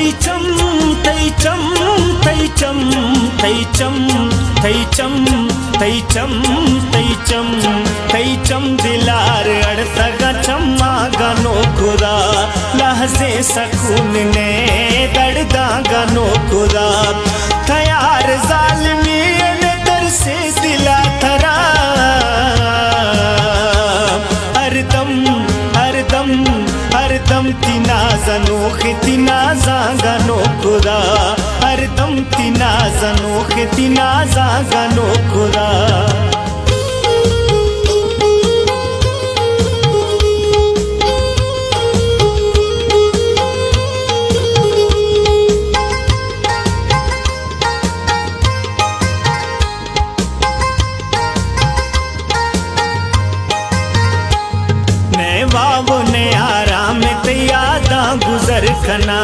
तैचम तैचम तैचम तैचम तैचम तैचम तैचम तैचम दिलार अड़सगा चम्मा गनो खुदा लहजे सकून ने दर्दा गनो खुदा तैयार जालिमी ने तरसे दिला थरा हरदम हरदम हरदम तिना जनोख तिना जागनो खुदा हरदम तिना जनोख तिना जागनो खुदा बाबो ने आराम तैयादा गुजर खना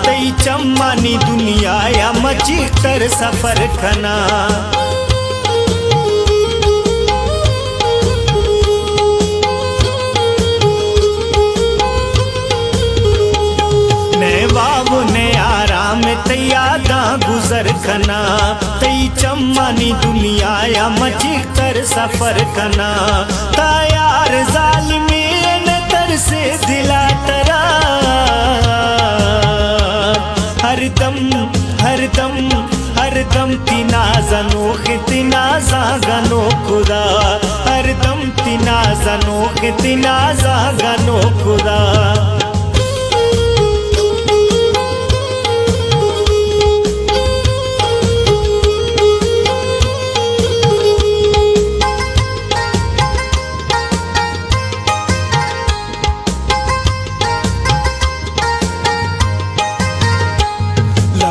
तई चम्मानी दुनिया या मची कर सफर खना ने बाबो ने आराम तैयादा गुजर खना तई चम्मानी दुनिया या मची कर सफर खना तैयार जालिमी से दिला तरा हरदम हरदम हरदम तिना जनोख तिना जागनो खुदा हरदम तिना जनोख तिना जागनो खुदा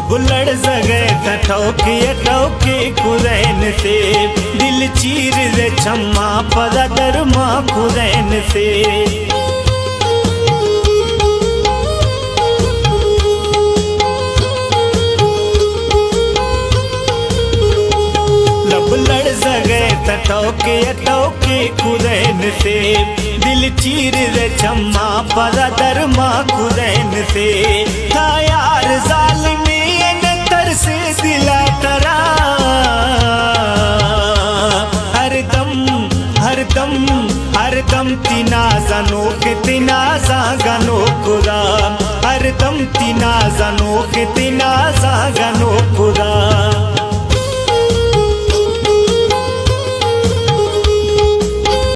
बुलड़ जगे ठौके ठौके खुदैन से दिल चीर दे चम्मा पदा दरमा खुदैन से बुलड़ जगे ठौके ठौके खुदैन से दिल चीर दे चम्मा पदा दरमा खुदैन से था यार जालिमी से दिला तरा हरदम हरदम हरदम तिना जनोख तिना जागनो खुदा हरदम तिना जनोख तिना जागनो खुदा